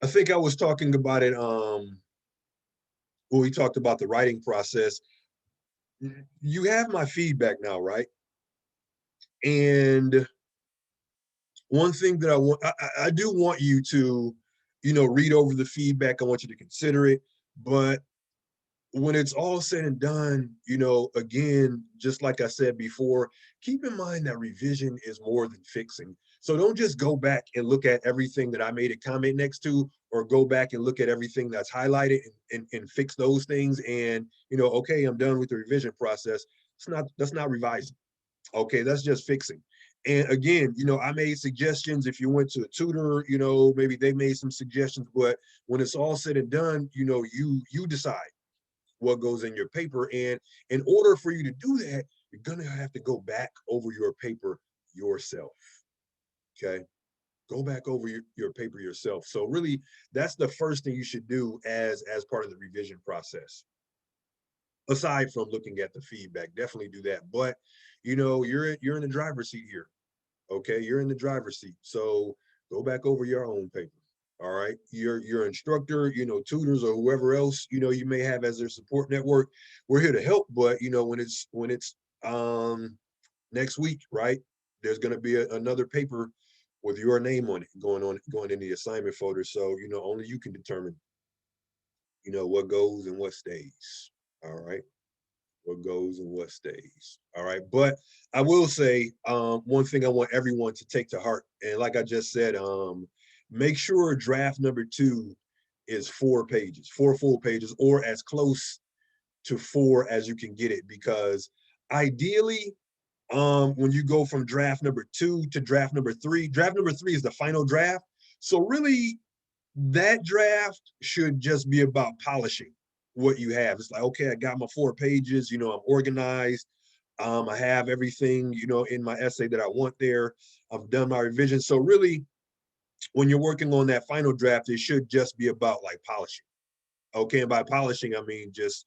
I think I was talking about it when we talked about the writing process. You have my feedback now, right? And one thing that I do want you to, read over the feedback. I want you to consider it. But when it's all said and done, again, just like I said before, keep in mind that revision is more than fixing. So don't just go back and look at everything that I made a comment next to, or go back and look at everything that's highlighted and fix those things. And, okay, I'm done with the revision process. That's not revising. Okay, that's just fixing. And again, I made suggestions. If you went to a tutor, maybe they made some suggestions, but when it's all said and done, you decide what goes in your paper. And in order for you to do that, you're gonna have to go back over your paper yourself. Okay. Go back over your paper yourself. So really, that's the first thing you should do as part of the revision process. Aside from looking at the feedback, definitely do that. But you're in the driver's seat here. Okay, you're in the driver's seat. So go back over your own paper. All right. Your instructor, tutors or whoever else, you may have as their support network. We're here to help, but when it's next week, right? There's gonna be another paper with your name on it going in the assignment folder. So, only you can determine, what goes and what stays. All right. What goes and what stays. All right. But I will say one thing I want everyone to take to heart. And like I just said, make sure draft number 2 is 4 pages, 4 full pages, or as close to 4 as you can get it. Because ideally, when you go from draft number 2 to draft number three is the final draft. So really, that draft should just be about polishing what you have. It's like, okay, I got my 4 pages, I'm organized. I have everything, in my essay that I want there. I've done my revision. So really, when you're working on that final draft, it should just be about like polishing. Okay. And by polishing, I mean just,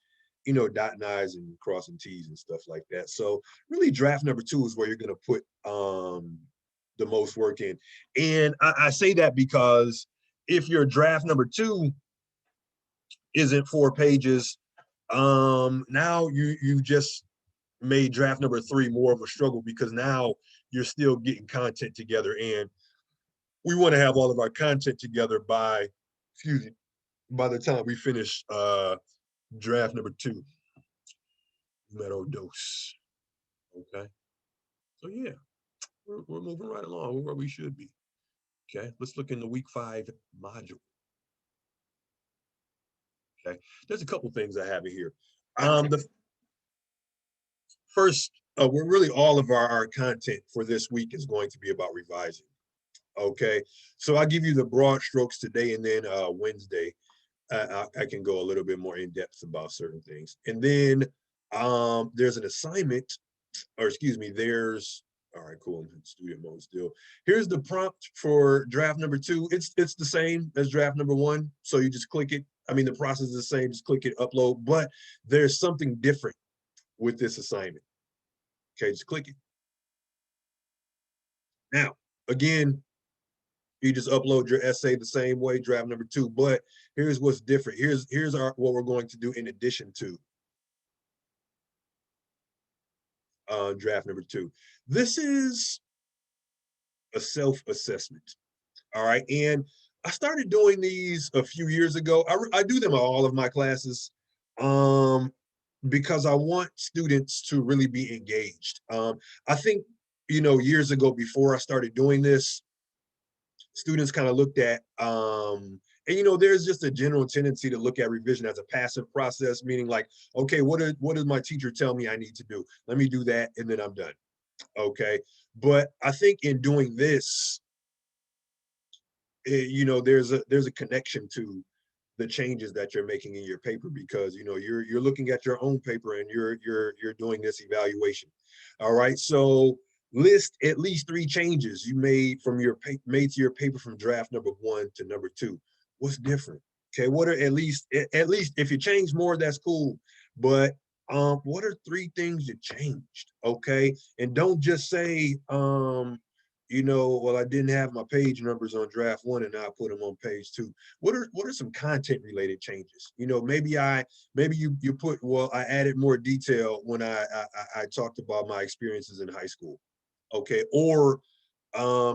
dotting I's and crossing T's and stuff like that. So really draft number 2 is where you're gonna put the most work in. And I say that because if your draft number 2 isn't 4 pages, now you just made draft number 3 more of a struggle, because now you're still getting content together, and we want to have all of our content together by, excuse me, by the time we finish draft number 2, meadow dose. Okay, so yeah, we're moving right along where we should be. Okay, let's look in the week 5 module. Okay, there's a couple things I have in here. The first, we're really all of our content for this week is going to be about revising. Okay, so I'll give you the broad strokes today, and then Wednesday I can go a little bit more in depth about certain things. And then there's an assignment, or excuse me, there's, all right, cool, I'm in student mode still. Here's the prompt for draft number 2. It's the same as draft number 1. So you just click it. I mean, the process is the same, just click it, upload, but there's something different with this assignment. Okay, just click it. Now, again, you just upload your essay the same way, draft number 2, but here's what's different. Here's what we're going to do in addition to draft number 2. This is a self-assessment. All right. And I started doing these a few years ago. I do them in all of my classes um, because I want students to really be engaged. I think, years ago before I started doing this, students kind of looked at, and there's just a general tendency to look at revision as a passive process, meaning like, okay, what does my teacher tell me I need to do? Let me do that, and then I'm done. Okay. But I think in doing this, there's a connection to the changes that you're making in your paper, because you're looking at your own paper and you're doing this evaluation. All right, so list at least 3 changes you made to your paper from draft number 1 to number 2. What's different? Okay, what are at least if you change more, that's cool, but what are 3 things you changed? Okay, and don't just say well, I didn't have my page numbers on draft one and now I put them on page two. What are some content related changes? Maybe you put, well, I added more detail when I talked about my experiences in high school. Okay. Or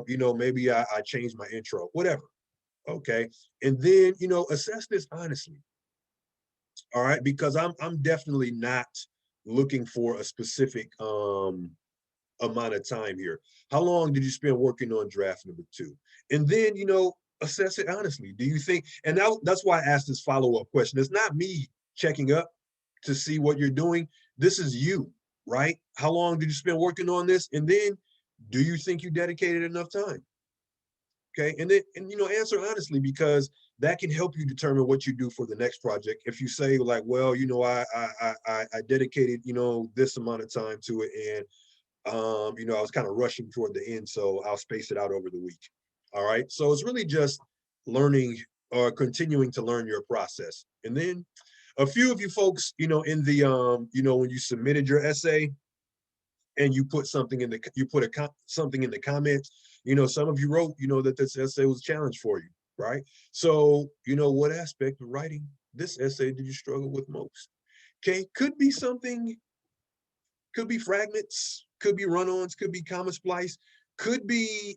maybe I changed my intro, whatever. Okay. And then, assess this honestly. All right. Because I'm definitely not looking for a specific amount of time here. How long did you spend working on draft number two? And then, assess it honestly. Do you think, and that's why I asked this follow-up question. It's not me checking up to see what you're doing. This is you, right? How long did you spend working on this? And then, do you think you dedicated enough time? Okay. And then, answer honestly, because that can help you determine what you do for the next project. If you say like, well, I dedicated, this amount of time to it, and I was kind of rushing toward the end, so I'll space it out over the week. All right. So it's really just learning or continuing to learn your process. And then a few of you folks, in the when you submitted your essay and you put something in the something in the comments, some of you wrote, that this essay was a challenge for you, right? So, what aspect of writing this essay did you struggle with most? Okay, could be something, could be fragments, could be run-ons, could be comma splice, could be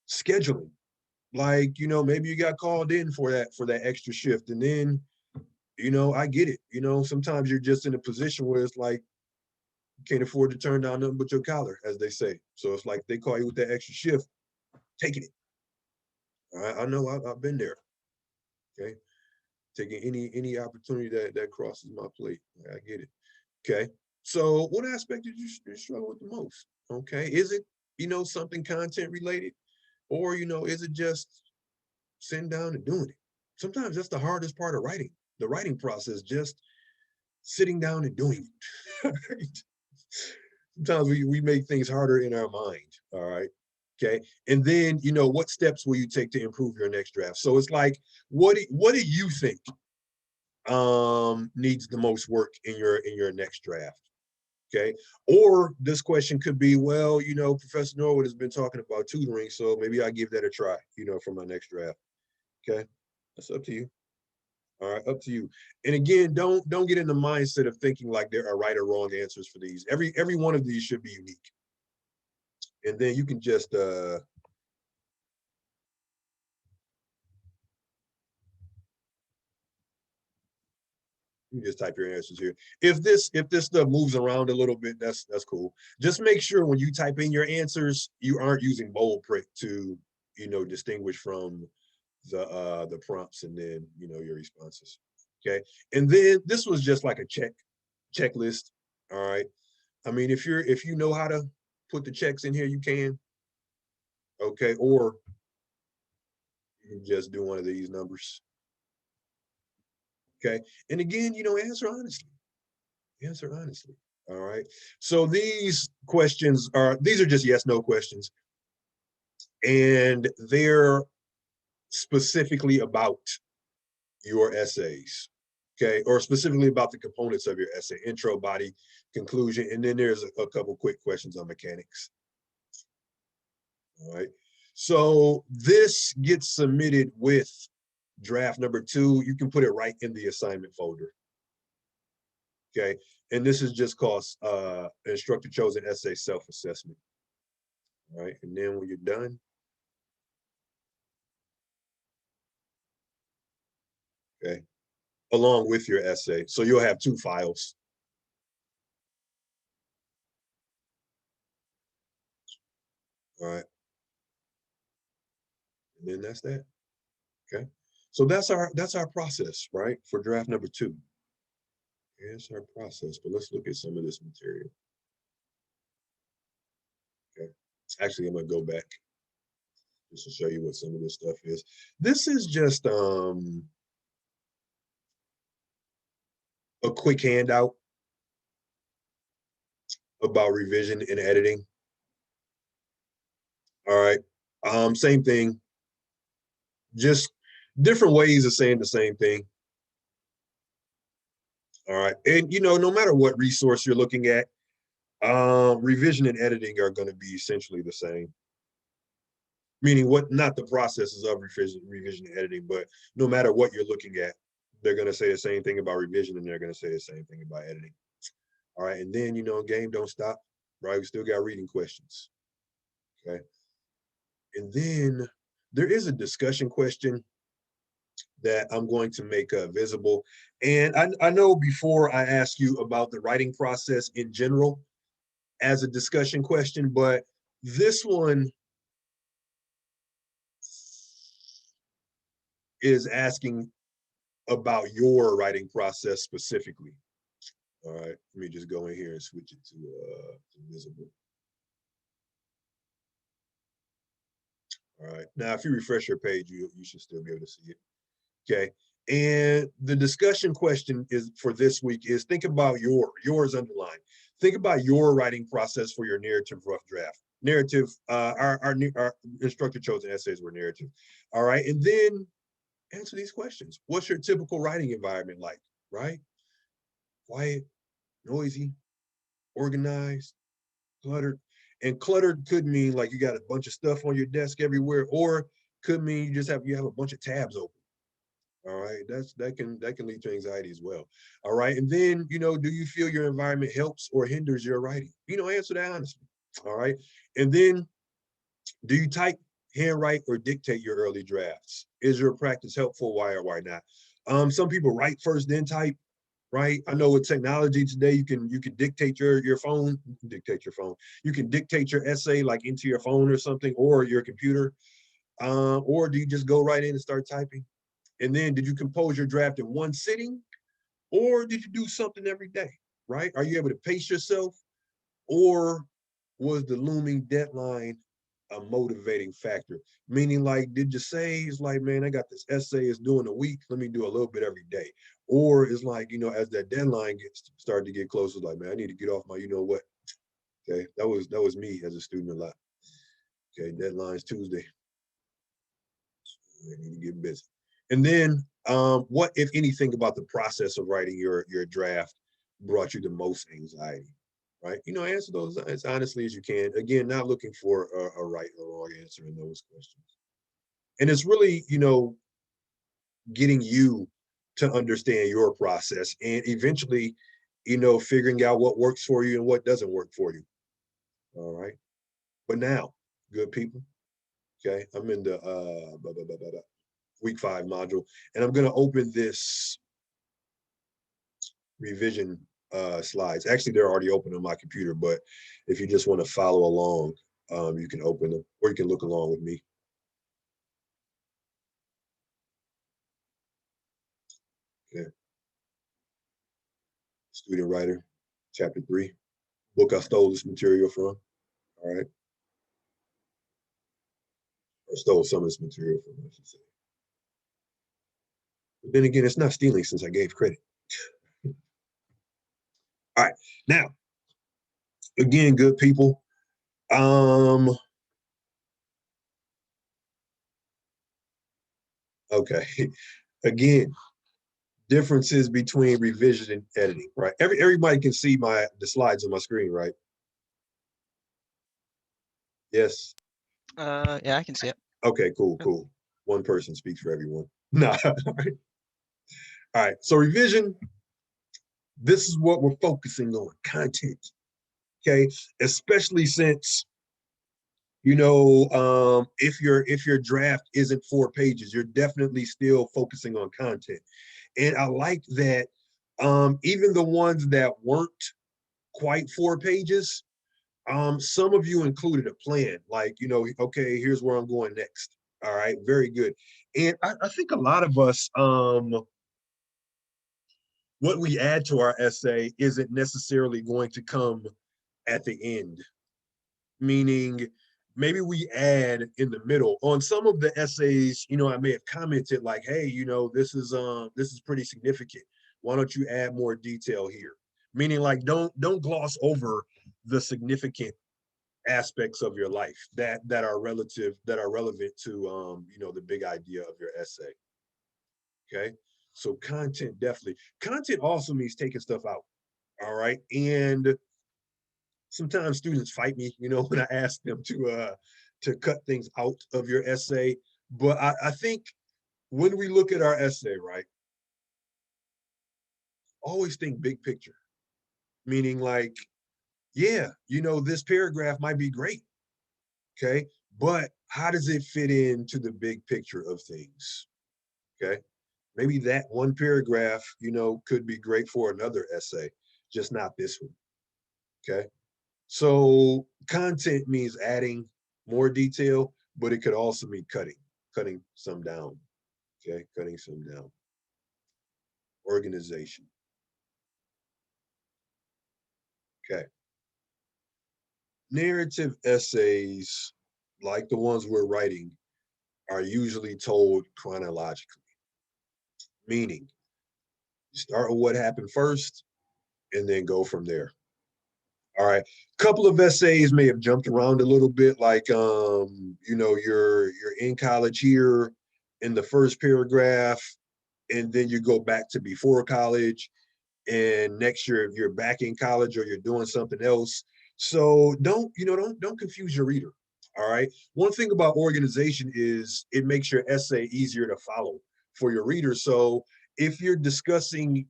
scheduling. Like, maybe you got called in for that extra shift. And then, I get it. Sometimes you're just in a position where it's like you can't afford to turn down nothing but your collar, as they say. So it's like they call you with that extra shift, taking it. I know I've been there. Okay. Taking any opportunity that crosses my plate. I get it. Okay. So what aspect did you struggle with the most? Okay. Is it, something content related? Or, is it just sitting down and doing it? Sometimes that's the hardest part of writing, the writing process, just sitting down and doing it. Sometimes we make things harder in our mind. All right. Okay. And then, what steps will you take to improve your next draft? So it's like, what do you think needs the most work in your next draft? Okay. Or this question could be, well, Professor Norwood has been talking about tutoring, so maybe I give that a try, for my next draft. Okay. That's up to you. All right, up to you. And again, don't get in the mindset of thinking like there are right or wrong answers for these. Every one of these should be unique. And then you can just you just type your answers here. If this stuff moves around a little bit, that's cool. Just make sure when you type in your answers, you aren't using bold print to, distinguish from the prompts and then, your responses. Okay. And then this was just like a checklist. All right. I mean, if you know how to put the checks in here, you can. Okay. Or you can just do one of these numbers. Okay. And again, answer honestly. Answer honestly. All right. So these are just yes, no questions. And they're specifically about your essays. Okay. Or specifically about the components of your essay: intro, body, conclusion. And then there's a couple quick questions on mechanics. All right. So this gets submitted with draft number two. You can put it right in the assignment folder. Okay. And this is just called instructor chosen essay self-assessment. All right. And then when you're done, okay, along with your essay. So you'll have two files. All right. And then that's that. Okay. So that's our process, right? For draft number two. That's our process. But let's look at some of this material. Okay. Actually, I'm gonna go back just to show you what some of this stuff is. This is just a quick handout about revision and editing. All right. Same thing, just different ways of saying the same thing. All right. And no matter what resource you're looking at, Revision and editing are going to be essentially the same. Meaning what, not the processes of revision and editing, but no matter what you're looking at, they're going to say the same thing about revision and they're going to say the same thing about editing. All right. And then, game don't stop, right? We still got reading questions. Okay. And then there is a discussion question that I'm going to make visible. And I know before I ask you about the writing process in general as a discussion question, but this one is asking about your writing process specifically. All right, let me just go in here and switch it to visible. All right, now if you refresh your page, you should still be able to see it. Okay, and the discussion question is for this week is think about yours underlined. Think about your writing process for your narrative rough draft. Narrative, our instructor chosen essays were narrative. All right, and then answer these questions. What's your typical writing environment like? Right? Quiet, noisy, organized, cluttered. And cluttered could mean like you got a bunch of stuff on your desk everywhere, or could mean you have a bunch of tabs open. All right, that can lead to anxiety as well. All right, and then do you feel your environment helps or hinders your writing? Answer that honestly. All right, and then do you type, handwrite, or dictate your early drafts? Is your practice helpful? Why or why not? Some people write first, then type. Right? I know with technology today, you can dictate your phone, dictate your phone. You can dictate your essay like into your phone or something, or your computer. Or do you just go right in and start typing? And then did you compose your draft in one sitting, or did you do something every day? Right? Are you able to pace yourself, or was the looming deadline a motivating factor? Meaning, like, did you say it's like, man, I got this essay, it's due in a week, let me do a little bit every day? Or it's like, as that deadline gets started to get closer, like, man, I need to get off my, what? Okay, that was me as a student a lot. Okay, deadline's Tuesday. I need to get busy. And then, what, if anything, about the process of writing your draft brought you the most anxiety? Right? Answer those as honestly as you can. Again, not looking for a right or wrong answer in those questions. And it's really, getting you to understand your process and eventually, figuring out what works for you and what doesn't work for you. All right. But now, good people, okay, I'm in the week 5 module, and I'm going to open this revision slides. Actually, they're already open on my computer, but if you just want to follow along, you can open them, or you can look along with me. Okay. Student writer, chapter 3, book I stole this material from. All right. Or stole some of this material from, I should say. But then again, it's not stealing since I gave credit. All right. Now, again, good people. Okay. Again, differences between revision and editing, right? Everybody can see the slides on my screen, right? Yes. Yeah, I can see it. Okay, cool. One person speaks for everyone. Nah. All right. All right. So revision, this is what we're focusing on, content. Okay. Especially since, if your draft isn't 4 pages, you're definitely still focusing on content. And I like that even the ones that weren't quite 4 pages, some of you included a plan, like, okay, here's where I'm going next. All right, very good. And I think a lot of us, what we add to our essay isn't necessarily going to come at the end, meaning maybe we add in the middle on some of the essays. I may have commented like, hey, this is pretty significant, why don't you add more detail here? Meaning, like, don't gloss over the significant aspects of your life that are relevant to the big idea of your essay. Okay, so content, definitely. Content also means taking stuff out. All right, and Sometimes students fight me, when I ask them to cut things out of your essay. But I think when we look at our essay, right, always think big picture, meaning like, yeah, this paragraph might be great, okay, but how does it fit into the big picture of things? Okay, maybe that one paragraph, could be great for another essay, just not this one. Okay, so content means adding more detail, but it could also mean cutting some down. Okay, cutting some down. Organization. Okay, narrative essays, like the ones we're writing, are usually told chronologically, meaning you start with what happened first and then go from there. All right. A couple of essays may have jumped around a little bit, like you're in college here in the first paragraph, and then you go back to before college, and next year you're back in college or you're doing something else. So don't confuse your reader. All right. One thing about organization is it makes your essay easier to follow for your reader. So if you're discussing,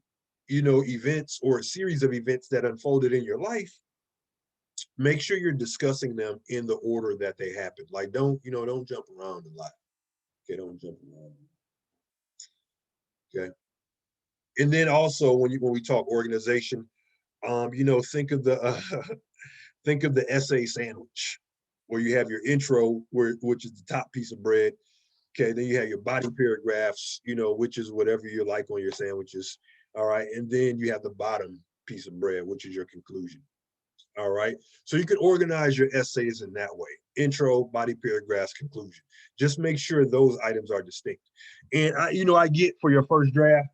events or a series of events that unfolded in your life, make sure you're discussing them in the order that they happen. Like don't jump around a lot. Okay, don't jump around. Okay. And then also when we talk organization, think of the think of the essay sandwich where you have your intro, which is the top piece of bread. Okay, then you have your body paragraphs, which is whatever you like on your sandwiches. All right, and then you have the bottom piece of bread, which is your conclusion. All right. So you can organize your essays in that way: intro, body paragraphs, conclusion. Just make sure those items are distinct. And I get for your first draft,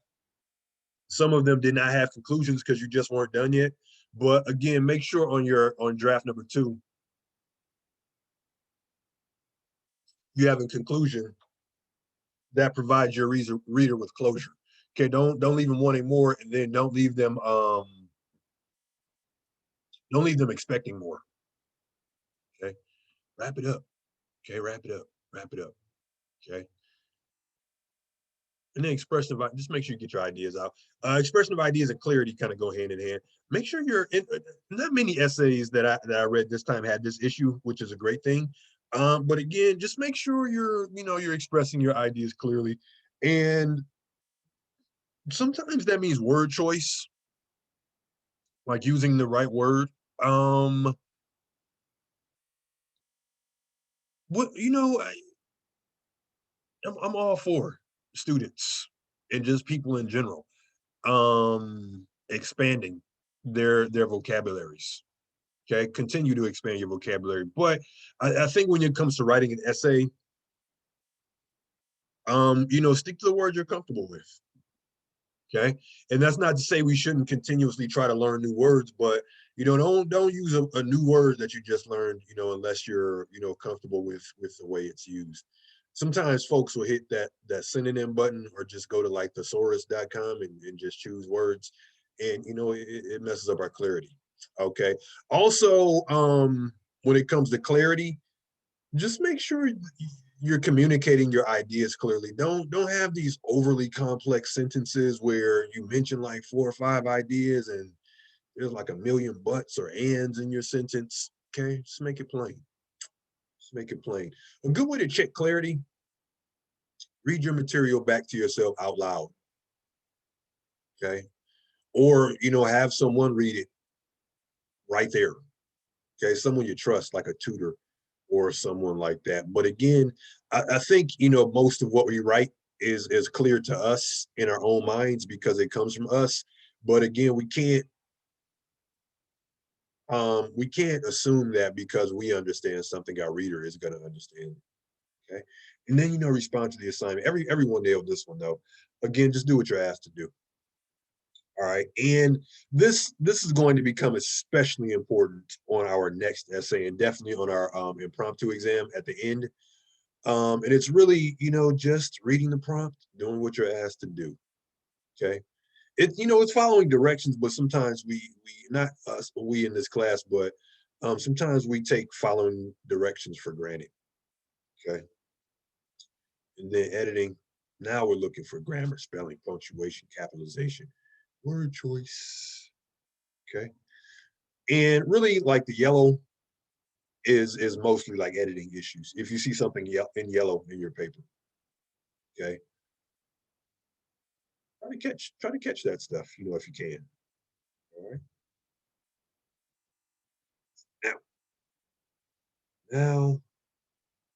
some of them did not have conclusions because you just weren't done yet. But again, make sure on draft number 2, you have a conclusion that provides your reader with closure. Okay, don't leave them wanting more, and then don't leave them expecting more. Okay, wrap it up. Okay, wrap it up. Wrap it up. Okay. And then expression of, just make sure you get your ideas out. Expression of ideas and clarity kind of go hand in hand. Make sure you're in, not many essays that I read this time had this issue, which is a great thing. But again, just make sure you're expressing your ideas clearly. And sometimes that means word choice, like using the right word. Um, what I'm all for students and just people in general expanding their vocabularies. Okay, continue to expand your vocabulary. But I think when it comes to writing an essay, stick to the words you're comfortable with. Okay, and that's not to say we shouldn't continuously try to learn new words, but don't use a new word that you just learned, unless you're comfortable with the way it's used. Sometimes folks will hit that synonym button or just go to like thesaurus.com and just choose words, and it messes up our clarity. Okay. Also, when it comes to clarity, just make sure you're communicating your ideas clearly. Don't have these overly complex sentences where you mention like 4 or 5 ideas and there's like a million buts or ands in your sentence. Okay, just make it plain. Just make it plain. A good way to check clarity: read your material back to yourself out loud. Okay, or have someone read it right there. Okay, someone you trust, like a tutor or someone like that. But again, I think most of what we write is clear to us in our own minds because it comes from us. But again, we can't assume that because we understand something, our reader is going to understand. Okay, and then respond to the assignment. Everyone nailed this one though. Again, just do what you're asked to do. All right, and this is going to become especially important on our next essay and definitely on our impromptu exam at the end. And it's really, just reading the prompt, doing what you're asked to do. Okay. It's following directions, but sometimes we not us, but we in this class, but Sometimes we take following directions for granted, okay? And then editing, now we're looking for grammar, spelling, punctuation, capitalization, word choice, okay? And really like the yellow is mostly like editing issues. If you see something in yellow in your paper, okay? Try to catch that stuff, if you can. All right. Now, now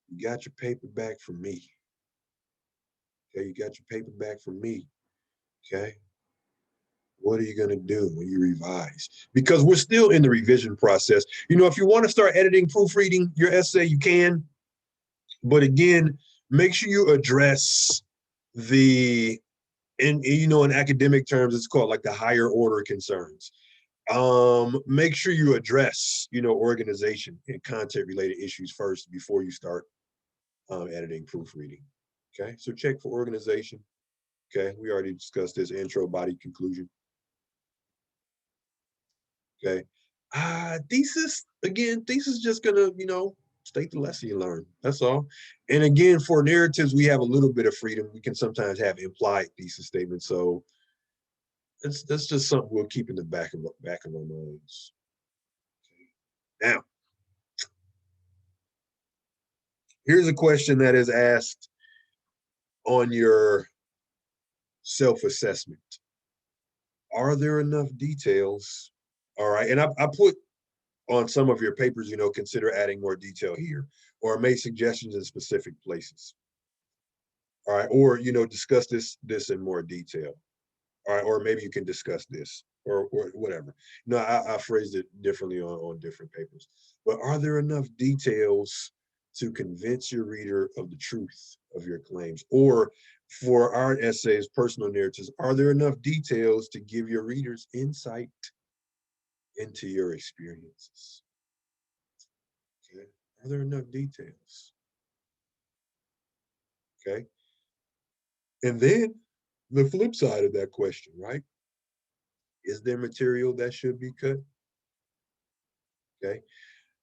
you got your paper back from me. Okay, you got your paper back from me. Okay. What are you going to do when you revise? Because we're still in the revision process. If you want to start editing, proofreading your essay, you can. But again, make sure you address in academic terms, it's called like the higher order concerns. Make sure you address, organization and content related issues first before you start editing, proofreading. Okay, so check for organization. Okay, we already discussed this intro, body, conclusion. Okay. Thesis, again, thesis just gonna, state the lesson you learned. That's all. And again, for narratives, we have a little bit of freedom. We can sometimes have implied thesis statements. So that's just something we'll keep in the back of our minds. Okay. Now, here's a question that is asked on your self-assessment. Are there enough details? All right. And I put on some of your papers, consider adding more detail here, or made suggestions in specific places. All right, or discuss this in more detail. All right, or maybe you can discuss this or whatever. No, I phrased it differently on different papers. But are there enough details to convince your reader of the truth of your claims? Or for our essays, personal narratives, are there enough details to give your readers insight into your experiences? Okay. Are there enough details? Okay. And then the flip side of that question, right? Is there material that should be cut? Okay.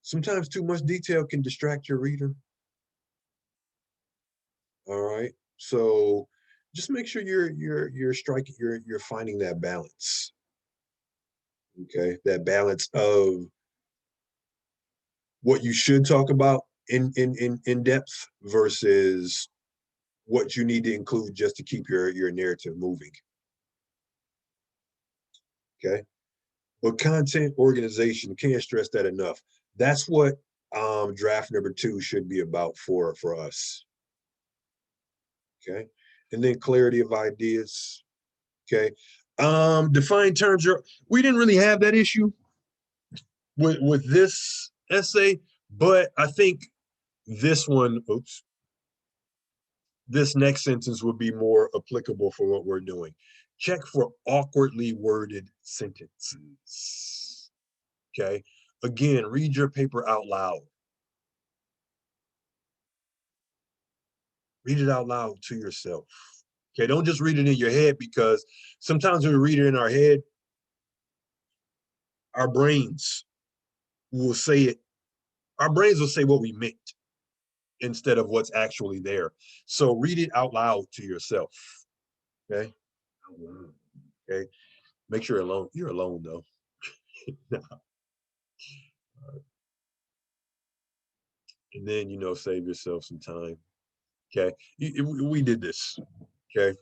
Sometimes too much detail can distract your reader. All right. So just make sure you're striking, you're finding that balance. Okay. That balance of what you should talk about in depth versus what you need to include just to keep your narrative moving. Okay. But content organization, can't stress that enough. That's what draft number 2 should be about for us. Okay. And then clarity of ideas. Okay. Define terms. We didn't really have that issue with this essay, but I think this one, this next sentence would be more applicable for what we're doing. Check for awkwardly worded sentences. Okay. Again, read your paper out loud. Read it out loud to yourself. Okay. Don't just read it in your head, because sometimes when we read it in our head, our brains will say it. Our brains will say what we meant instead of what's actually there. So read it out loud to yourself. Okay. Okay. Make sure you're alone. You're alone though. And then, save yourself some time. Okay. We did this. Okay.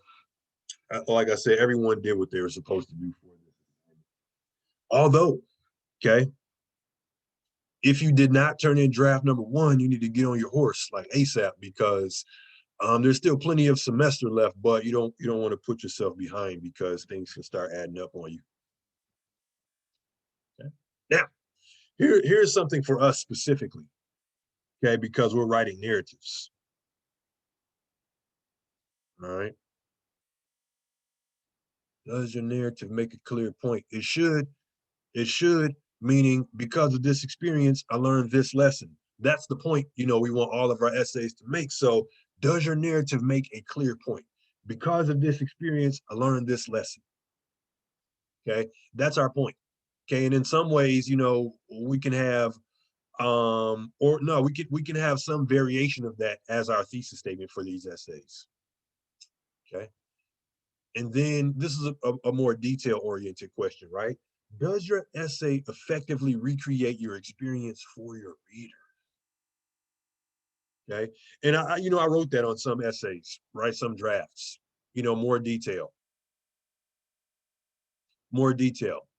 Like I said, everyone did what they were supposed to do for this. Although, okay, if you did not turn in draft number 1, you need to get on your horse like ASAP, because there's still plenty of semester left, but you don't want to put yourself behind, because things can start adding up on you. Okay. Now, here's something for us specifically, okay, because we're writing narratives. All right. Does your narrative make a clear point? It should. It should, meaning because of this experience, I learned this lesson. That's the point, we want all of our essays to make. So does your narrative make a clear point? Because of this experience, I learned this lesson. Okay, that's our point. Okay, and in some ways, we can have Or no, we can have some variation of that as our thesis statement for these essays. Okay. And then this is a more detail oriented question, right? Does your essay effectively recreate your experience for your reader? Okay. And I wrote that on some essays, right? Some drafts, more detail,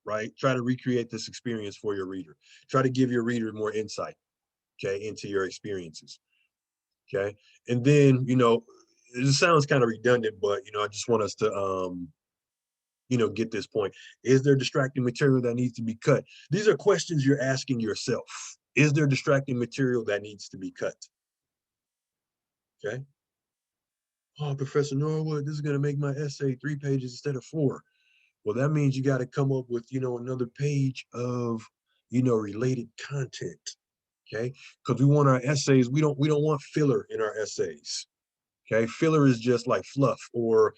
right? Try to recreate this experience for your reader. Try to give your reader more insight, okay, into your experiences. Okay. And then, it sounds kind of redundant, but I just want us to get this point. Is there distracting material that needs to be cut? These are questions you're asking yourself. Is there distracting material that needs to be cut? Okay. Oh, Professor Norwood, this is going to make my essay 3 pages instead of 4. Well, that means you got to come up with, another page of, related content. Okay. Because we want our essays, we don't want filler in our essays. Okay. Filler is just like fluff or,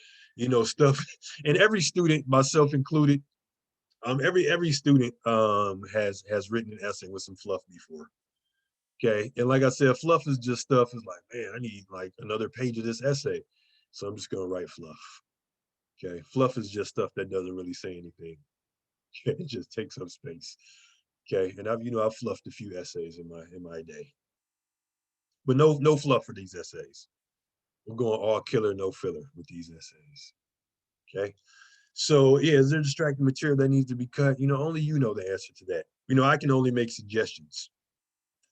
stuff. And every student, myself included, every student has written an essay with some fluff before. Okay. And like I said, fluff is just stuff is like, man, I need like another page of this essay. So I'm just gonna write fluff. Okay. Fluff is just stuff that doesn't really say anything. Okay. It just takes up space. Okay. And I've fluffed a few essays in my day. But no fluff for these essays. We're going all killer, no filler with these essays. Okay. So yeah, is there distracting material that needs to be cut? Only you know the answer to that. I can only make suggestions.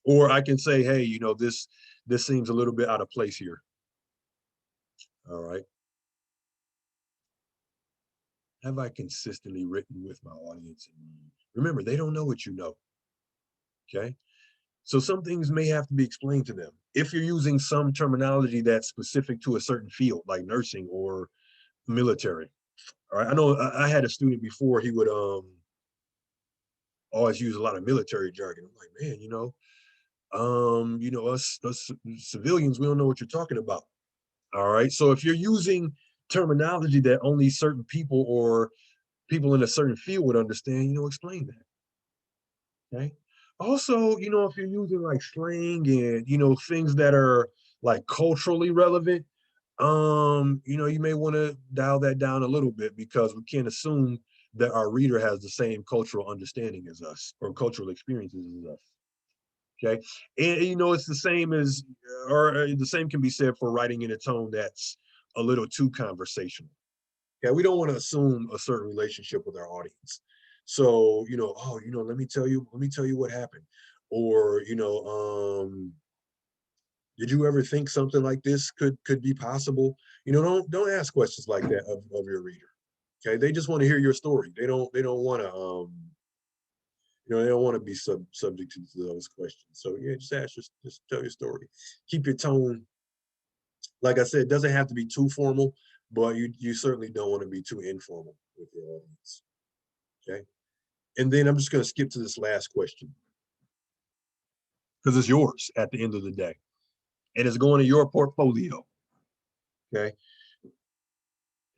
Or I can say, hey, this seems a little bit out of place here. All right. Have I consistently written with my audience in mind? Remember, they don't know what you know. Okay. So some things may have to be explained to them. If you're using some terminology that's specific to a certain field, like nursing or military. All right. I know I had a student before, he would always use a lot of military jargon. I'm like, man, us civilians, we don't know what you're talking about. All right. So if you're using terminology that only certain people or people in a certain field would understand, explain that. Okay. Also, if you're using like slang and, things that are like culturally relevant, you may want to dial that down a little bit because we can't assume that our reader has the same cultural understanding as us or cultural experiences as us. Okay. And it's the same as, or the same can be said for writing in a tone that's a little too conversational. Okay. We don't want to assume a certain relationship with our audience. So, oh, let me tell you what happened. Or, did you ever think something like this could be possible? Don't ask questions like that of your reader. Okay. They just want to hear your story. They don't want to they don't want to be subject to those questions. So yeah, just tell your story. Keep your tone. Like I said, it doesn't have to be too formal, but you certainly don't want to be too informal with your audience. Okay. And then I'm just going to skip to this last question because it's yours at the end of the day, and it's going to your portfolio. Okay.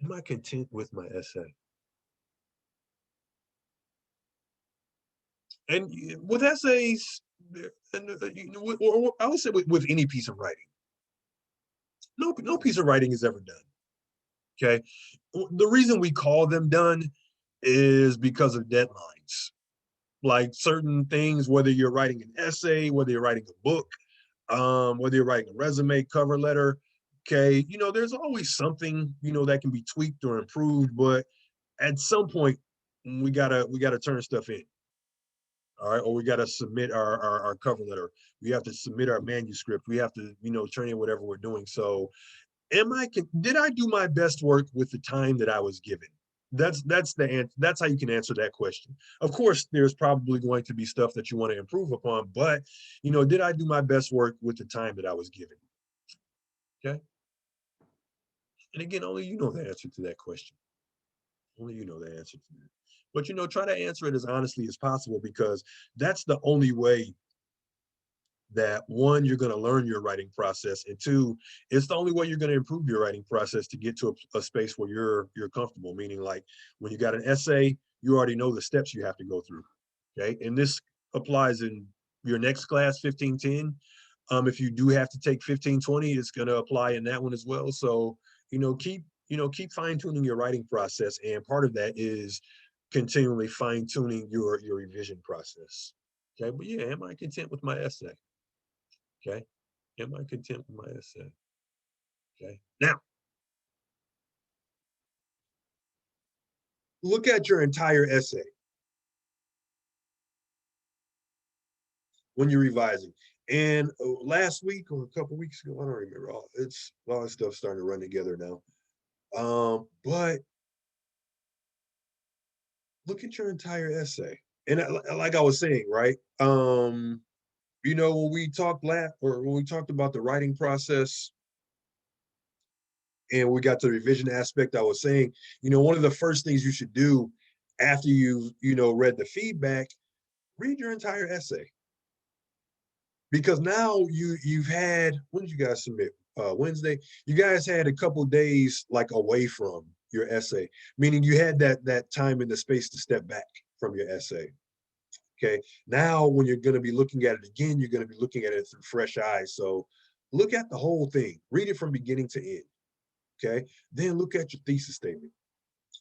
Am I content with my essay? And with essays, and or I would say with any piece of writing, no piece of writing is ever done. Okay. The reason we call them done is because of deadlines. Like certain things, whether you're writing an essay, whether you're writing a book, whether you're writing a resume, cover letter, okay, there's always something, that can be tweaked or improved, but at some point we gotta turn stuff in. All right, or we gotta submit our cover letter. We have to submit our manuscript. We have to, turn in whatever we're doing. So did I do my best work with the time that I was given? That's how you can answer that question. Of course, there's probably going to be stuff that you want to improve upon, but did I do my best work with the time that I was given? Okay. And again, only you know the answer to that question. Only you know the answer to that. But try to answer it as honestly as possible because that's the only way that one, you're going to learn your writing process, and two, it's the only way you're going to improve your writing process to get to a space where you're comfortable. Meaning, like when you got an essay, you already know the steps you have to go through. Okay, and this applies in your next class, 1510. If you do have to take 1520, it's going to apply in that one as well. So, keep fine tuning your writing process. And part of that is continually fine tuning your revision process. Okay. But yeah, am I content with my essay? Okay. Am I content with my essay? Okay. Now, look at your entire essay when you're revising. And last week or a couple weeks ago, I don't remember. It's all this stuff starting to run together now. But look at your entire essay. And like I was saying, right? When we talked when we talked about the writing process and we got to the revision aspect, I was saying, one of the first things you should do after you've read the feedback, read your entire essay. Because now you've had, when did you guys submit? Wednesday. You guys had a couple days like away from your essay, meaning you had that time and the space to step back from your essay. Okay. Now, when you're going to be looking at it again, you're going to be looking at it through fresh eyes. So look at the whole thing, read it from beginning to end. Okay. Then look at your thesis statement,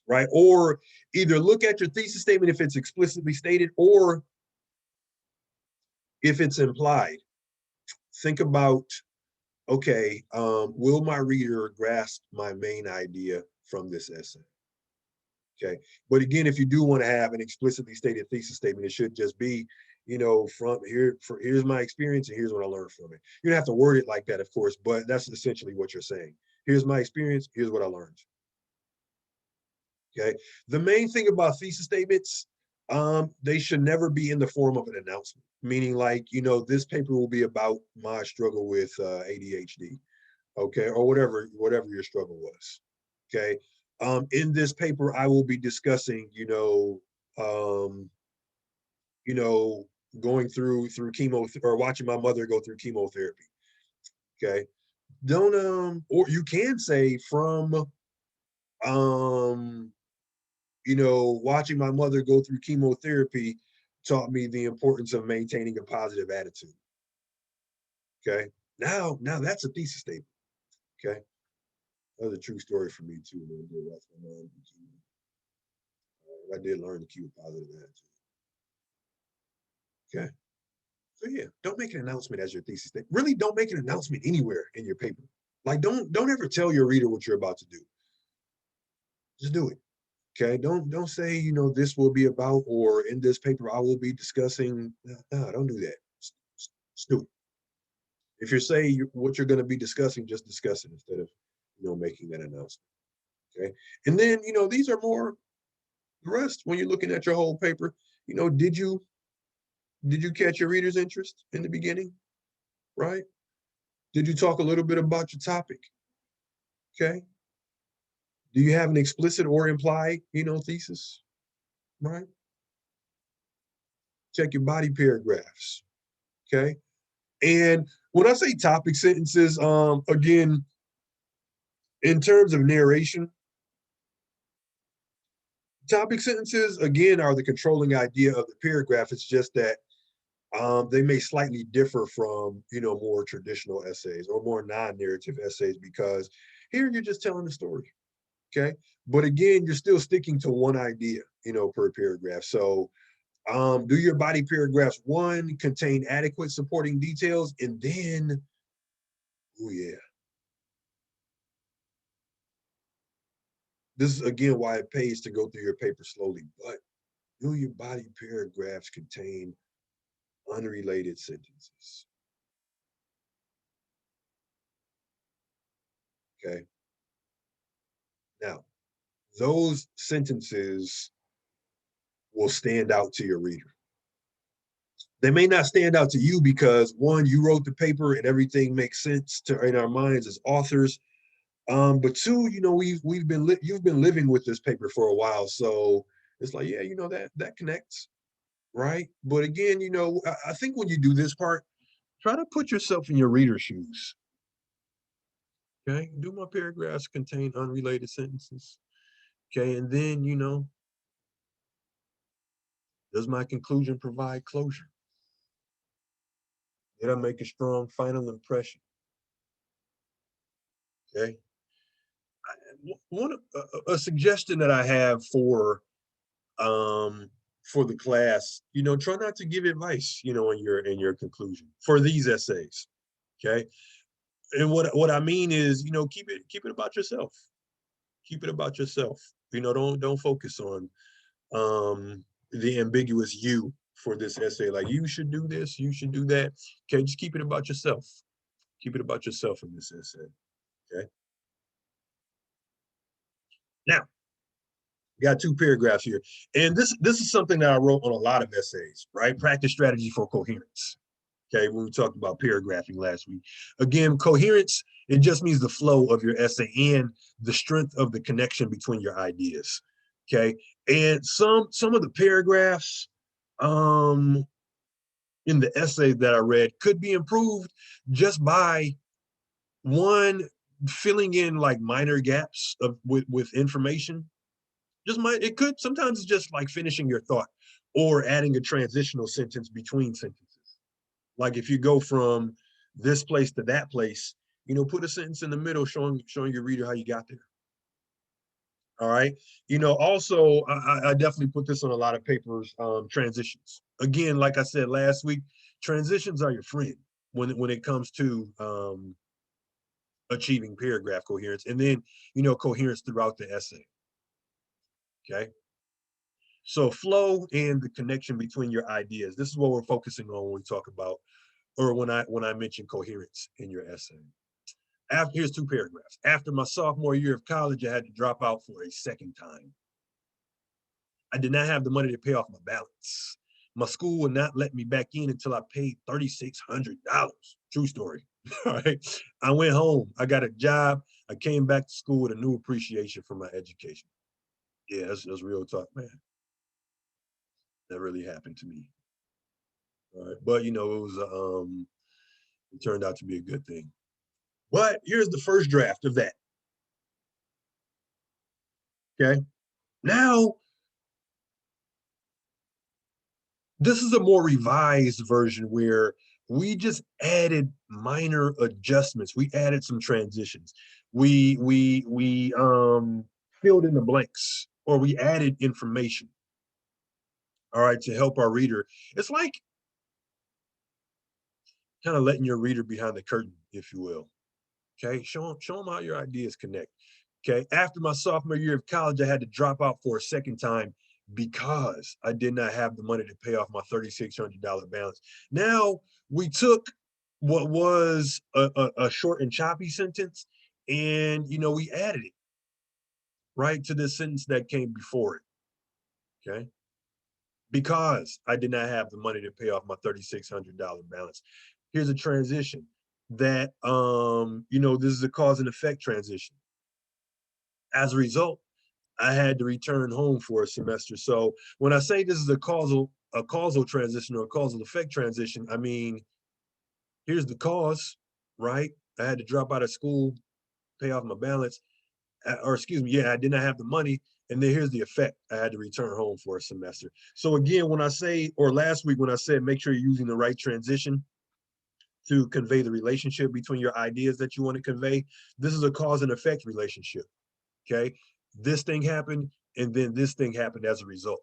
right? Or either look at your thesis statement if it's explicitly stated or if it's implied. Think about, okay, will my reader grasp my main idea from this essay? Okay. But again, if you do want to have an explicitly stated thesis statement, it should just be, from here's my experience and here's what I learned from it. You don't have to word it like that, of course, but that's essentially what you're saying. Here's my experience, here's what I learned. Okay. The main thing about thesis statements, they should never be in the form of an announcement, meaning like, this paper will be about my struggle with ADHD, okay, or whatever your struggle was. Okay. In this paper, I will be discussing, um, going through chemo or watching my mother go through chemotherapy. Okay. Don't or you can say from watching my mother go through chemotherapy taught me the importance of maintaining a positive attitude. Okay. Now that's a thesis statement. Okay. That was a true story for me too. I did learn to keep a positive attitude. Okay. So yeah, don't make an announcement as your thesis statement. Really don't make an announcement anywhere in your paper. Like don't ever tell your reader what you're about to do. Just do it. Okay. Don't say, this will be about, or in this paper I will be discussing. No, don't do that. Just do it. If you're saying what you're going to be discussing, just discuss it instead of, making that announcement. Okay. And then, these are more the rest when you're looking at your whole paper. Did you catch your reader's interest in the beginning? Right? Did you talk a little bit about your topic? Okay. Do you have an explicit or implied, thesis? Right? Check your body paragraphs. Okay. And when I say topic sentences, again, in terms of narration, topic sentences, again, are the controlling idea of the paragraph. It's just that they may slightly differ from, more traditional essays or more non-narrative essays because here you're just telling the story. Okay. But again, you're still sticking to one idea, per paragraph. So do your body paragraphs, one, contain adequate supporting details, and then, oh yeah, this is again why it pays to go through your paper slowly, but do your body paragraphs contain unrelated sentences? Okay. Now, those sentences will stand out to your reader. They may not stand out to you because one, you wrote the paper and everything makes sense in our minds as authors. But two, you've been living with this paper for a while, so it's like, yeah, that connects, right? But again, I think when you do this part, try to put yourself in your reader's shoes. Okay, do my paragraphs contain unrelated sentences? Okay, and then does my conclusion provide closure? Did I make a strong final impression? Okay. A suggestion that I have for the class, try not to give advice, in your conclusion for these essays. Okay. And what I mean is, keep it about yourself. Keep it about yourself. Don't focus on the ambiguous you for this essay. Like you should do this, you should do that. Okay, just keep it about yourself. Keep it about yourself in this essay. Okay. Now, got two paragraphs here. And this is something that I wrote on a lot of essays, right? Practice strategy for coherence. Okay, when we talked about paragraphing last week. Again, coherence, it just means the flow of your essay and the strength of the connection between your ideas. Okay. And some of the paragraphs in the essay that I read could be improved just by one, filling in like minor gaps with information. It could sometimes it's just like finishing your thought or adding a transitional sentence between sentences. Like if you go from this place to that place, put a sentence in the middle showing your reader how you got there. All right. Also, I definitely put this on a lot of papers, transitions. Again, like I said last week, transitions are your friend when it comes to achieving paragraph coherence, and then, coherence throughout the essay. Okay. So flow and the connection between your ideas. This is what we're focusing on when we talk about, or when I mention coherence in your essay. Here's two paragraphs. After my sophomore year of college, I had to drop out for a second time. I did not have the money to pay off my balance. My school would not let me back in until I paid $3,600. True story. All right. I went home. I got a job. I came back to school with a new appreciation for my education. Yeah, that's real talk, man. That really happened to me. All right. But it turned out to be a good thing. But here's the first draft of that. Okay. Now, this is a more revised version where we just added minor adjustments. We added some transitions. We filled in the blanks, or we added information. All right, to help our reader. It's like kind of letting your reader behind the curtain, if you will. Okay, show them how your ideas connect. Okay, after my sophomore year of college, I had to drop out for a second time because I did not have the money to pay off my $3,600 balance. Now we took what was a short and choppy sentence, and we added it right to the sentence that came before it. Okay, because I did not have the money to pay off my $3,600 balance. Here's a transition that this is a cause and effect transition. As a result, I had to return home for a semester. So when I say this is a causal transition or a causal effect transition, I mean, here's the cause, right? I had to drop out of school, pay off my balance, or excuse me, yeah, I did not have the money. And then here's the effect. I had to return home for a semester. So again, when I say, or last week when I said, make sure you're using the right transition to convey the relationship between your ideas that you want to convey, this is a cause and effect relationship. Okay. This thing happened, and then this thing happened as a result.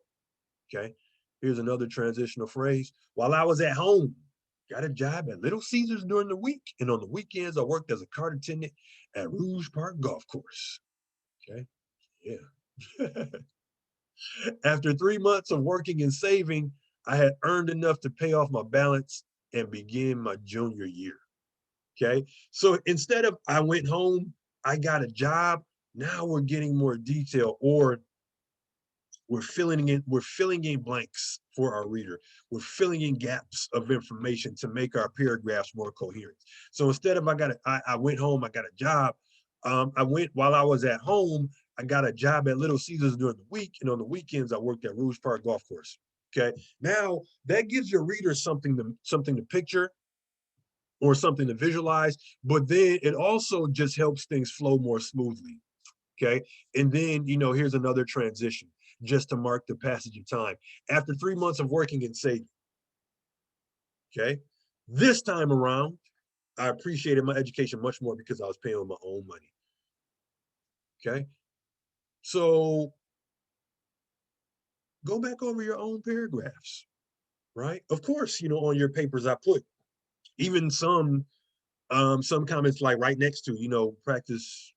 Okay. Here's another transitional phrase. While I was at home, got a job at Little Caesars during the week. And on the weekends, I worked as a cart attendant at Rouge Park Golf Course. Okay. Yeah. After 3 months of working and saving, I had earned enough to pay off my balance and begin my junior year. Okay. So instead of I went home, I got a job. Now we're getting more detail, or we're filling in blanks for our reader. We're filling in gaps of information to make our paragraphs more coherent. So instead of I went home, I got a job. I went while I was at home. I got a job at Little Caesars during the week, and on the weekends I worked at Rouge Park Golf Course. Okay, now that gives your reader something to picture or something to visualize, but then it also just helps things flow more smoothly. Okay. And then, here's another transition just to mark the passage of time. After 3 months of working and saving, okay, This time around, I appreciated my education much more because I was paying with my own money. Okay. So go back over your own paragraphs, right? Of course, on your papers I put even some comments like right next to, practice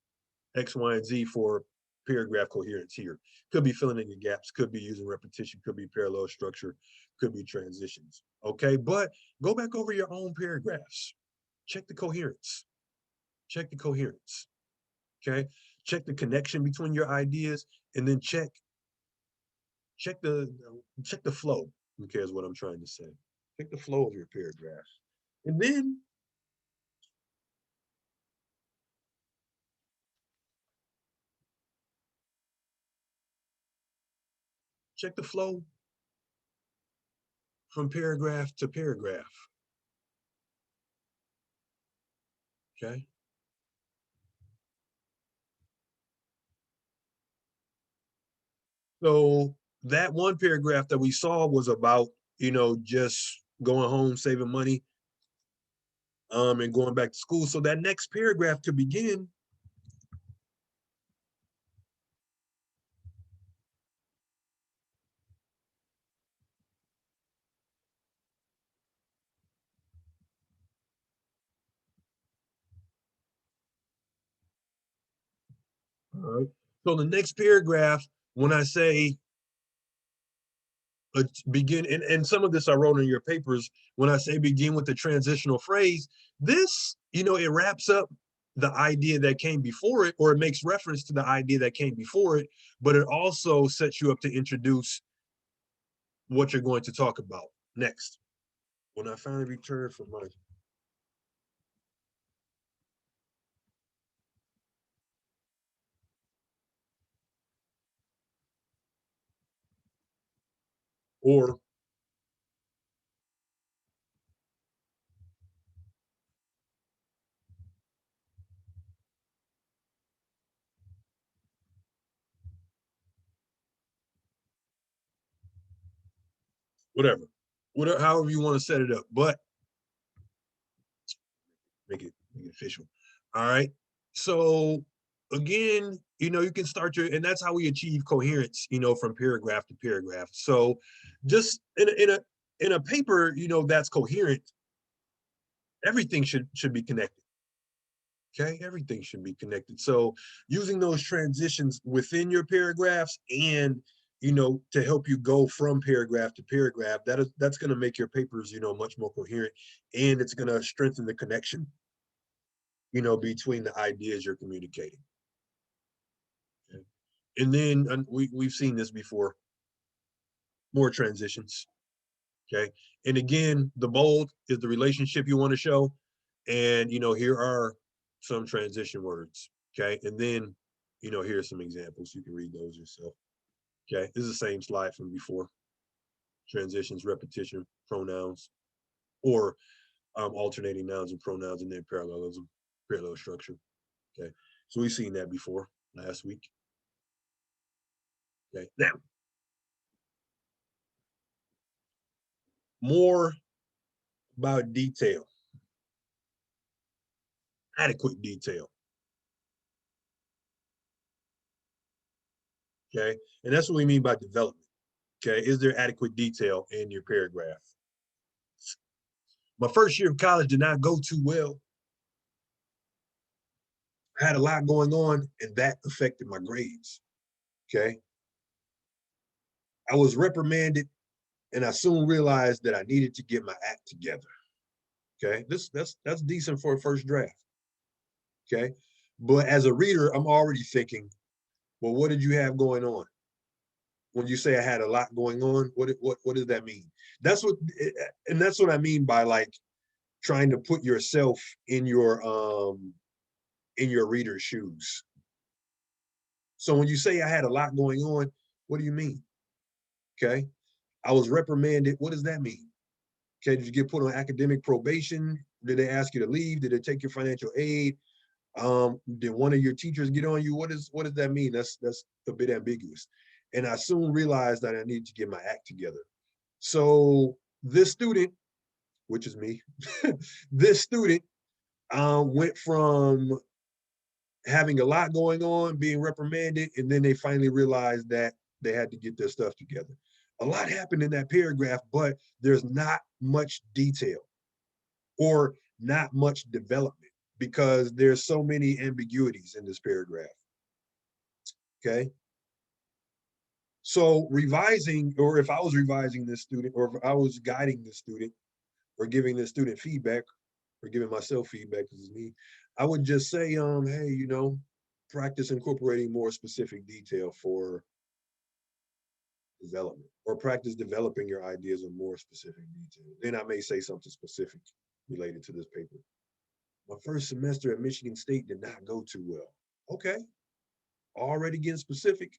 X, Y, and Z for paragraph coherence here. Could be filling in your gaps, could be using repetition, could be parallel structure, could be transitions. Okay, but go back over your own paragraphs. Check the coherence. Check the coherence. Okay. Check the connection between your ideas, and then check the check the flow. Okay, is what I'm trying to say. Check the flow of your paragraphs. And then check the flow from paragraph to paragraph. Okay. So that one paragraph that we saw was about, just going home, saving money, and going back to school. So that next paragraph to begin, all right. So the next paragraph, when I say begin, and some of this I wrote in your papers, when I say begin with the transitional phrase, this, it wraps up the idea that came before it, or it makes reference to the idea that came before it, but it also sets you up to introduce what you're going to talk about next. When I finally return from my or whatever, however you want to set it up, but make it official. All right. So again, you can start and that's how we achieve coherence, from paragraph to paragraph. So just in a paper, that's coherent, everything should be connected. Okay, everything should be connected. So using those transitions within your paragraphs, and to help you go from paragraph to paragraph, that's going to make your papers, much more coherent, and it's going to strengthen the connection, between the ideas you're communicating. Okay. And then we've seen this before, more transitions. Okay. And again, the bold is the relationship you want to show. And, here are some transition words. Okay. And then, here are some examples. You can read those yourself. Okay. This is the same slide from before. Transitions, repetition, pronouns, or alternating nouns and pronouns, and then parallelism, parallel structure. Okay. So we've seen that before last week. Okay. Now, more about detail, adequate detail. Okay. And that's what we mean by development. Okay. Is there adequate detail in your paragraph? My first year of college did not go too well. I had a lot going on, and that affected my grades. Okay. I was reprimanded, and I soon realized that I needed to get my act together. Okay. That's decent for a first draft. Okay. But as a reader, I'm already thinking, well, what did you have going on? When you say I had a lot going on, what does that mean? That's what, and that's what I mean by like trying to put yourself in your reader's shoes. So when you say I had a lot going on, what do you mean? Okay. I was reprimanded. What does that mean? Okay. Did you get put on academic probation? Did they ask you to leave? Did they take your financial aid? Did one of your teachers get on you? What does that mean? That's a bit ambiguous. And I soon realized that I needed to get my act together. So this student which is me, this student went from having a lot going on, being reprimanded, and then they finally realized that they had to get their stuff together. A lot happened in that paragraph, but there's not much detail or not much development because there's so many ambiguities in this paragraph. Okay. So revising, or if I was revising this student, or if I was guiding this student or giving this student feedback or giving myself feedback, because it's me, I would just say, hey, practice incorporating more specific detail for development, or practice developing your ideas in more specific detail. Then I may say something specific related to this paper. My first semester at Michigan State did not go too well. Okay, already getting specific.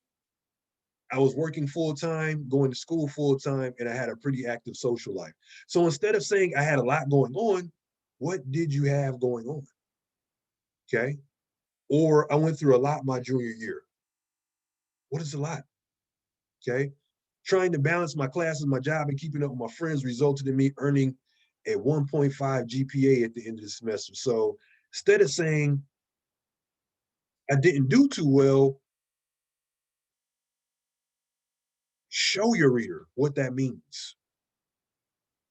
I was working full time, going to school full time, and I had a pretty active social life. So instead of saying I had a lot going on, what did you have going on? Okay. Or I went through a lot my junior year. What is a lot? Okay. Trying to balance my classes, my job, and keeping up with my friends resulted in me earning a 1.5 GPA at the end of the semester. So instead of saying I didn't do too well, show your reader what that means.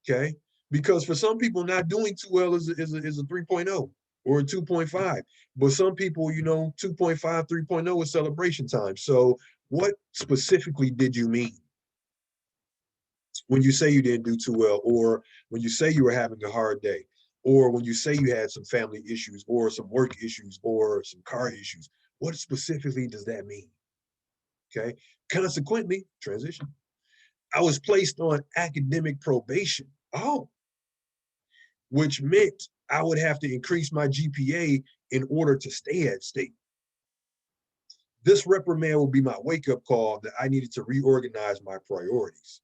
Okay. Because for some people, not doing too well is a 3.0 or a 2.5. But some people, 2.5, 3.0 is celebration time. So what specifically did you mean when you say you didn't do too well, or when you say you were having a hard day, or when you say you had some family issues or some work issues or some car issues? What specifically does that mean? Okay. Consequently, transition. I was placed on academic probation. Oh, which meant I would have to increase my GPA in order to stay at state. This reprimand will be my wake-up call that I needed to reorganize my priorities.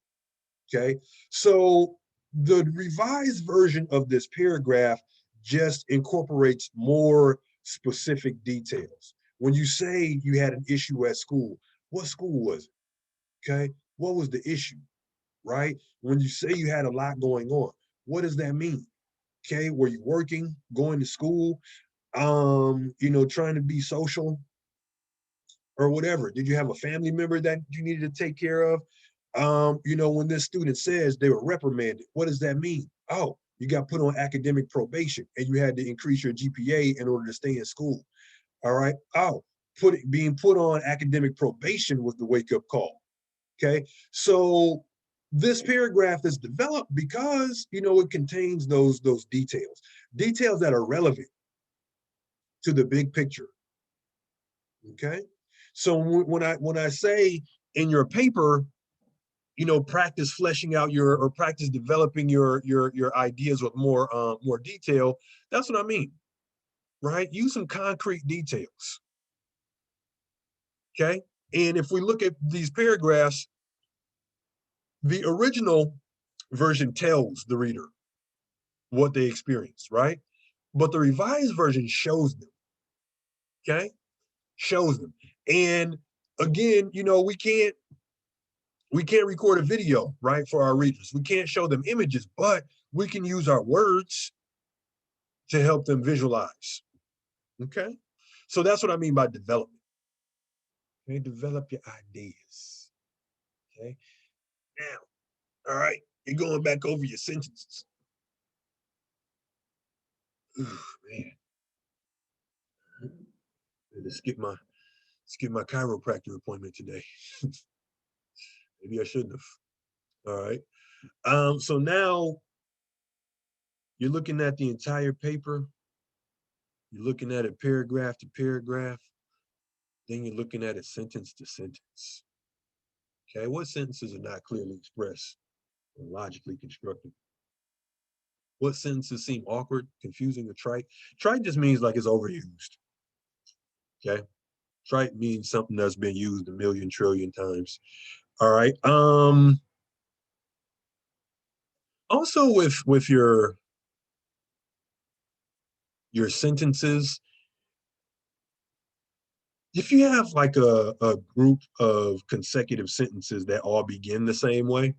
Okay, so the revised version of this paragraph just incorporates more specific details. When you say you had an issue at school, what school was it? Okay, what was the issue, right? When you say you had a lot going on, what does that mean? Okay, were you working, going to school, trying to be social or whatever? Did you have a family member that you needed to take care of? When this student says they were reprimanded, what does that mean? Oh, you got put on academic probation and you had to increase your GPA in order to stay in school. All right. Oh, being put on academic probation was the wake-up call. Okay. So this paragraph is developed because it contains those details that are relevant to the big picture. Okay. So when I say in your paper, practice fleshing out or practice developing your ideas with more detail, that's what I mean, right? Use some concrete details. Okay. And if we look at these paragraphs, the original version tells the reader what they experienced, right? But the revised version shows them. Okay. Shows them. And again, we can't record a video, right, for our readers. We can't show them images, but we can use our words to help them visualize. Okay. So that's what I mean by development. Okay. Develop your ideas. Okay. Now, all right, you're going back over your sentences. Ooh, man. I had to skip my chiropractor appointment today. Maybe I shouldn't have. All right. So now you're looking at the entire paper. You're looking at it paragraph to paragraph. Then you're looking at it sentence to sentence. Okay, what sentences are not clearly expressed or logically constructed? What sentences seem awkward, confusing, or trite? Trite just means like it's overused. Okay, trite means something that's been used a million trillion times. All right. Also with your sentences, if you have like a group of consecutive sentences that all begin the same way,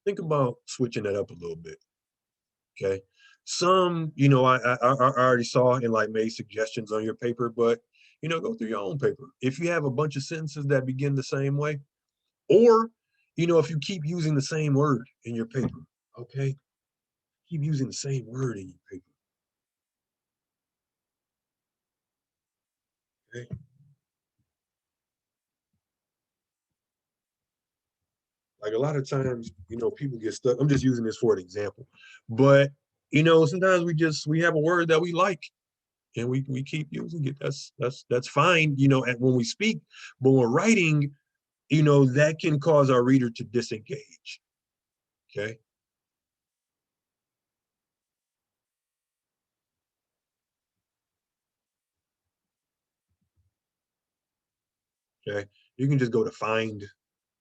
think about switching that up a little bit. Okay. Some, you know, I already saw and like made suggestions on your paper, but you know, go through your own paper. If you have a bunch of sentences that begin the same way, or you know, if you keep using the same word in your paper, okay, keep using the same word in your paper. Okay. Like a lot of times, you know, people get stuck. I'm just using this for an example, but you know, sometimes we have a word that we like and we keep using it. That's fine, you know, when we speak, but when writing, you know, that can cause our reader to disengage. Okay. Okay. You can just go to find,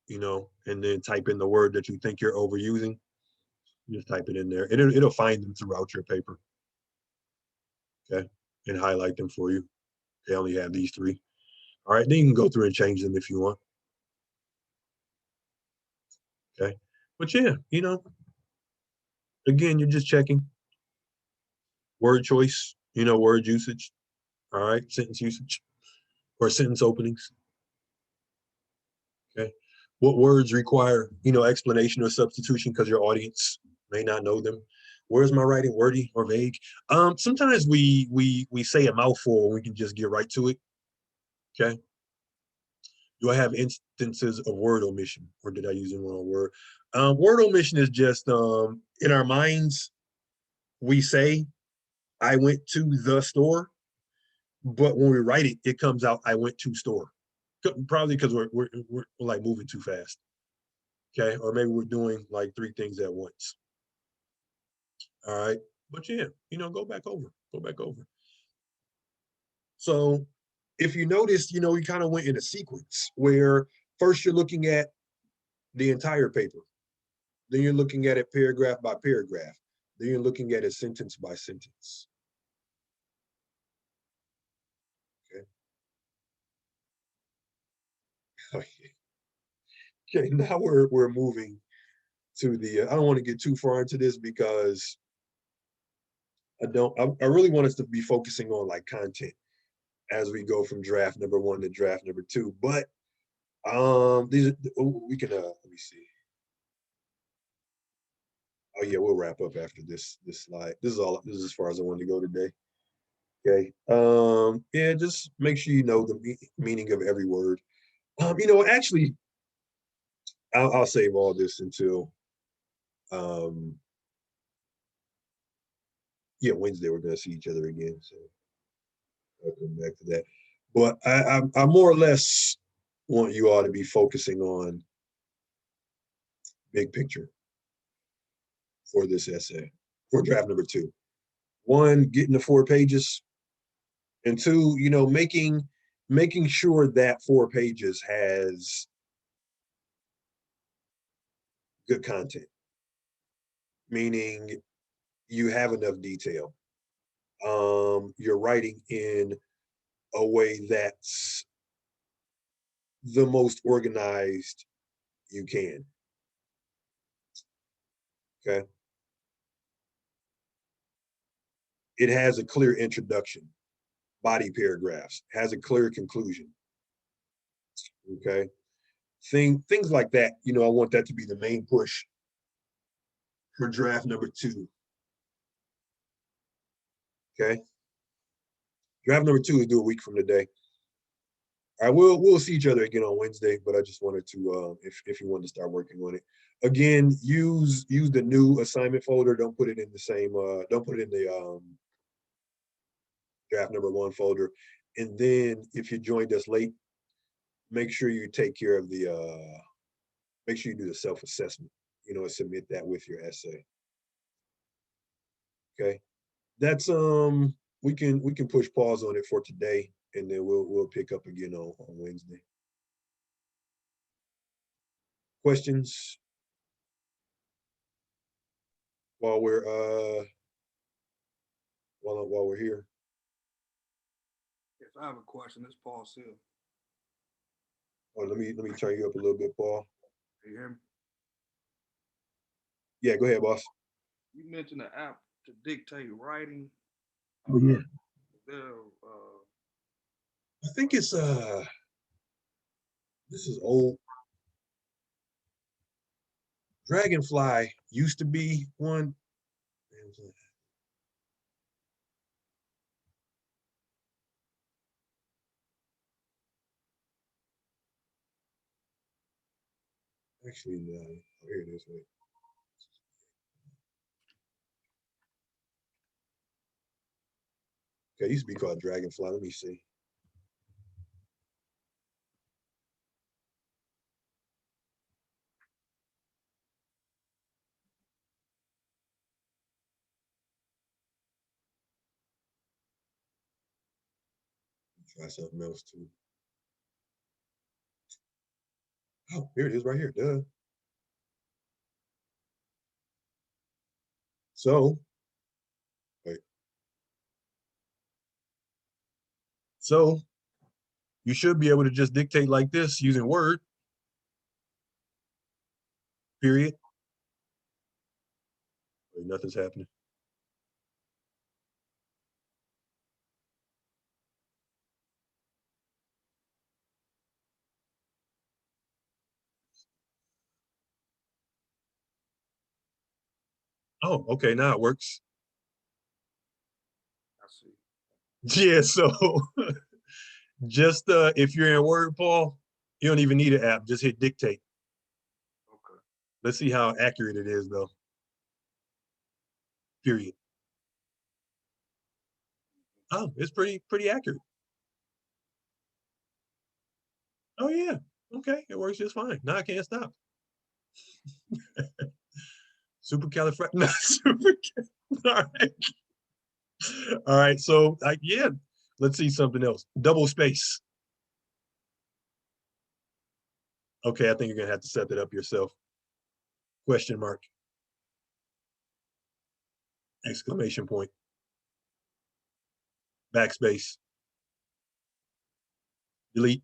you know, and then type in the word that you think you're overusing. You just type it in there. It'll find them throughout your paper. Okay. And highlight them for you. They only have these three. All right. Then you can go through and change them if you want. Okay. But yeah, you know, again, you're just checking word choice, you know, word usage. All right. Sentence usage or sentence openings. Okay. What words require, you know, explanation or substitution because your audience may not know them? Where's my writing wordy or vague? Sometimes we say a mouthful and we can just get right to it. Okay. Do I have instances of word omission or did I use the wrong word? Word omission is just in our minds, we say, I went to the store, but when we write it, it comes out, I went to store. Probably because we're like moving too fast. Okay. Or maybe we're doing like three things at once. All right. But yeah, you know, go back over. So if you notice, you know, we kind of went in a sequence where first you're looking at the entire paper, then you're looking at it paragraph by paragraph, then you're looking at it sentence by sentence. Okay. Okay. Now we're moving to the. I don't want to get too far into this because I don't. I really want us to be focusing on like content as we go from draft number one to draft number two. But these are, we can let me see. Oh yeah, we'll wrap up after this slide. This is as far as I wanted to go today. Okay. Yeah, just make sure you know the meaning of every word. You know, actually, I'll save all this until um yeah, Wednesday we're gonna see each other again. So I'll come back to that. But I more or less want you all to be focusing on big picture for this essay, for draft number two. One, getting the 4 pages, and two, you know, making sure that 4 pages has good content, meaning you have enough detail. You're writing in a way that's the most organized you can. Okay. It has a clear introduction, body paragraphs, has a clear conclusion. Okay. Things like that, you know, I want that to be the main push for draft number two. Okay. Draft number two is due a week from today. I will we'll see each other again on Wednesday, but I just wanted to if you wanted to start working on it. Again, use the new assignment folder. Don't put it in the same don't put it in the draft number one folder. And then if you joined us late, make sure you take care of the make sure you do the self-assessment, you know, and submit that with your essay. Okay. That's we can push pause on it for today and then we'll pick up again on Wednesday. Questions while we're while we're here? Yes, I have a question. It's Paul Seal. Oh, let me turn you up a little bit, Paul. Can you hear me? Yeah, go ahead, boss. You mentioned the app to dictate writing. Oh yeah. There, I think it's this is old. Dragonfly used to be one. Actually, no. Oh, here it is. Wait. Okay, it used to be called Dragonfly. Let me see. Try something else too. Oh, here it is right here. Duh. So, wait. So you should be able to just dictate like this using Word. Period. Wait, nothing's happening. Oh, okay, now it works. I see. Yeah, so just if you're in Word, Paul, you don't even need an app. Just hit dictate. Okay. Let's see how accurate it is, though. Period. Oh, it's pretty accurate. Oh yeah. Okay, it works just fine. Now I can't stop. Supercalifragilistic. All right. All right. So yeah, let's see something else. Double space. Okay, I think you're gonna have to set that up yourself. Question mark. Exclamation point. Backspace. Delete.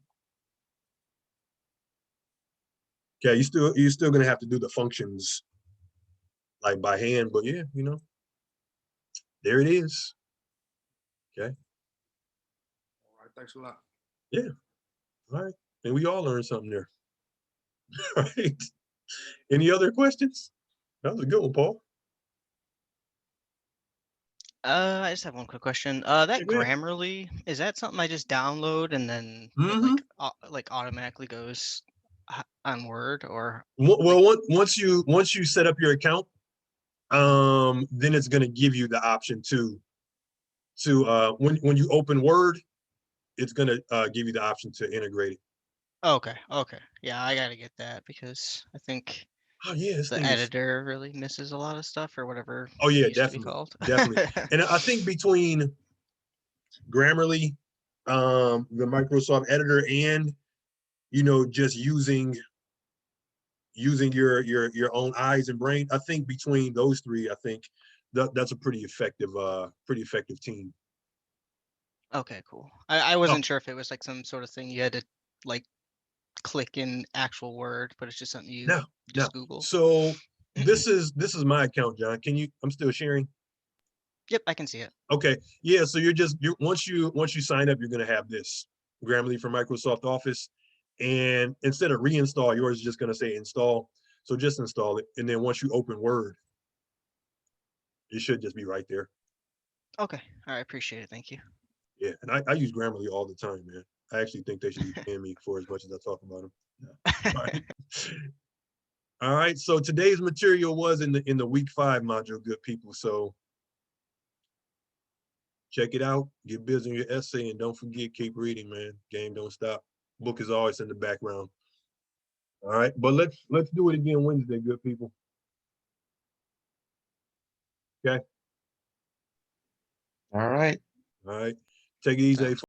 Okay, you're still gonna have to do the functions like by hand, but yeah, there it is. Okay. All right. Thanks a lot. Yeah. All right. And we all learned something there. All right. Any other questions? That was a good one, Paul. I just have one quick question. Yeah, That go ahead. Grammarly, is that something I just download and then it Mhm. like automatically goes on Word or Well, once you set up your account, then it's gonna give you the option to when you open Word, it's gonna give you the option to integrate it. okay, okay. Yeah, I gotta get that because I think Oh yeah, this the thing is. editor really misses a lot of stuff or whatever Oh yeah, it used to be definitely, called. definitely. And I think between Grammarly, the Microsoft editor, and just using your own eyes and brain, I think between those three, I think that's a pretty effective team. Okay, cool. I Oh, wasn't sure if it was like some sort of thing you had to like click in actual Word, but it's just something you no, no. just Google. So this is my account, John. I'm still sharing. Yep, I can see it. Okay. Yeah. So you're once you sign up, you're gonna have this Grammarly for Microsoft Office. And instead of reinstall, yours is just gonna say install. So just install it. And then once you open Word, it should just be right there. Okay. All right, appreciate it. Thank you. Yeah. And I use Grammarly all the time, man. I actually think they should be paying me for as much as I talk about them. Yeah. All right. All right. So today's material was in the week 5 module, good people. So check it out, get busy on your essay, and don't forget, keep reading, man. Game don't stop. Book is always in the background. All right, but let's do it again Wednesday, good people. Okay. All right. All right. Take it easy. Sounds